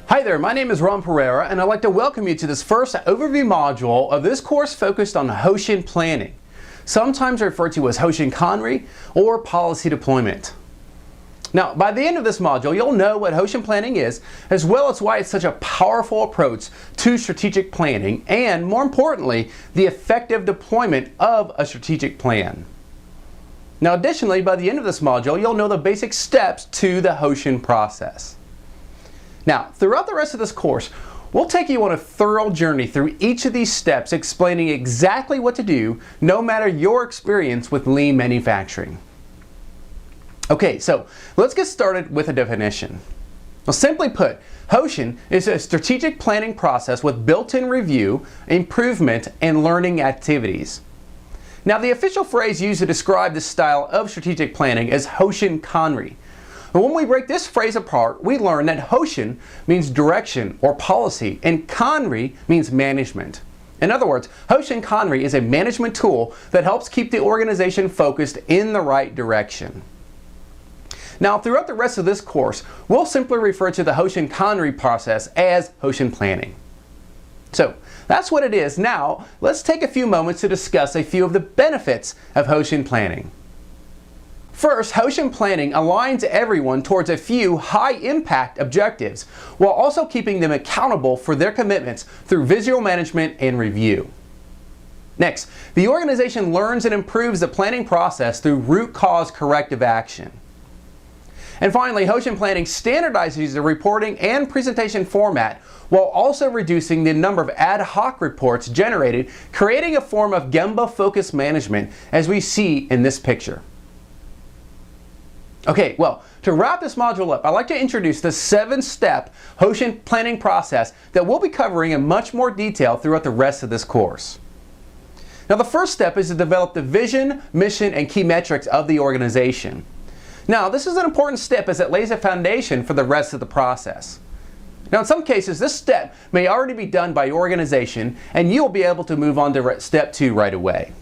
Hi there, my name is Ron Pereira and I'd like to welcome you to this first overview module of this course focused on Hoshin planning, sometimes referred to as Hoshin Kanri or policy deployment. Now, by the end of this module, you'll know what Hoshin planning is, as well as why it's such a powerful approach to strategic planning and, more importantly, the effective deployment of a strategic plan. Now, additionally, by the end of this module, you'll know the basic steps to the Hoshin process. Now, throughout the rest of this course, we'll take you on a thorough journey through each of these steps, explaining exactly what to do, no matter your experience with lean manufacturing. Okay, so let's get started with a definition. Well, simply put, Hoshin is a strategic planning process with built-in review, improvement, and learning activities. Now, the official phrase used to describe this style of strategic planning is Hoshin Kanri. And when we break this phrase apart, we learn that Hoshin means direction or policy, and Kanri means management. In other words, Hoshin Kanri is a management tool that helps keep the organization focused in the right direction. Now, throughout the rest of this course, we'll simply refer to the Hoshin Kanri process as Hoshin planning. So, that's what it is. Now, let's take a few moments to discuss a few of the benefits of Hoshin planning. First, Hoshin planning aligns everyone towards a few high-impact objectives, while also keeping them accountable for their commitments through visual management and review. Next, the organization learns and improves the planning process through root cause corrective action. And finally, Hoshin planning standardizes the reporting and presentation format while also reducing the number of ad hoc reports generated, creating a form of Gemba-focused management as we see in this picture. Okay, well, to wrap this module up, I'd like to introduce the 7-step Hoshin planning process that we'll be covering in much more detail throughout the rest of this course. Now, the first step is to develop the vision, mission, and key metrics of the organization. Now, this is an important step as it lays a foundation for the rest of the process. Now, in some cases, this step may already be done by your organization, and you'll be able to move on to step 2 right away.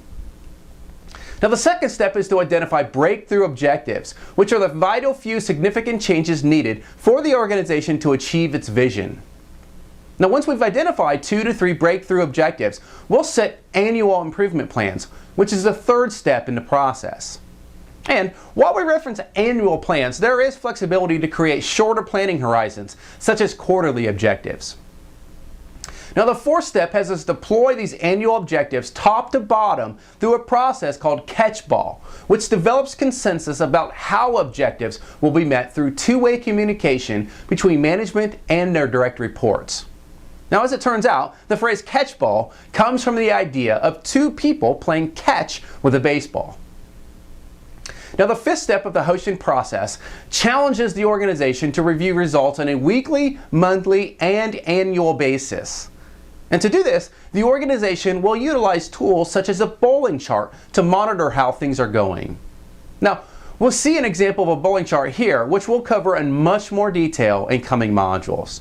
Now, the second step is to identify breakthrough objectives, which are the vital few significant changes needed for the organization to achieve its vision. Now, once we've identified 2 to 3 breakthrough objectives, we'll set annual improvement plans, which is the third step in the process. And while we reference annual plans, there is flexibility to create shorter planning horizons, such as quarterly objectives. Now, the fourth step has us deploy these annual objectives top to bottom through a process called Catchball, which develops consensus about how objectives will be met through two-way communication between management and their direct reports. Now, as it turns out, the phrase Catchball comes from the idea of 2 people playing catch with a baseball. Now, the fifth step of the Hoshin process challenges the organization to review results on a weekly, monthly, and annual basis. And to do this, the organization will utilize tools such as a bowling chart to monitor how things are going. Now, we'll see an example of a bowling chart here, which we'll cover in much more detail in coming modules.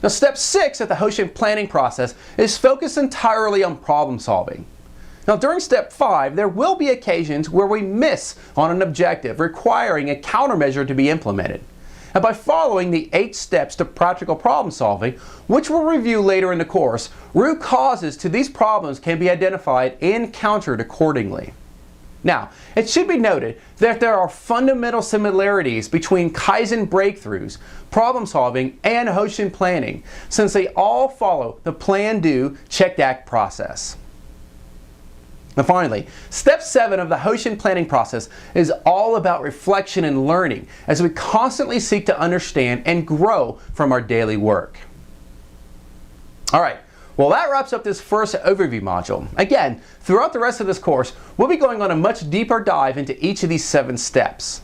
Now, step 6 of the Hoshin planning process is focused entirely on problem solving. Now, during step 5, there will be occasions where we miss on an objective, requiring a countermeasure to be implemented. And by following the 8 steps to practical problem solving, which we'll review later in the course, root causes to these problems can be identified and countered accordingly. Now, it should be noted that there are fundamental similarities between Kaizen breakthroughs, problem solving, and Hoshin planning, since they all follow the plan, do, check, act process. And finally, step 7 of the Hoshin planning process is all about reflection and learning as we constantly seek to understand and grow from our daily work. All right, well, that wraps up this first overview module. Again, throughout the rest of this course, we'll be going on a much deeper dive into each of these 7 steps.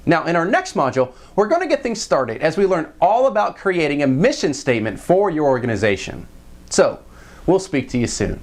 Now, in our next module, we're going to get things started as we learn all about creating a mission statement for your organization. So, we'll speak to you soon.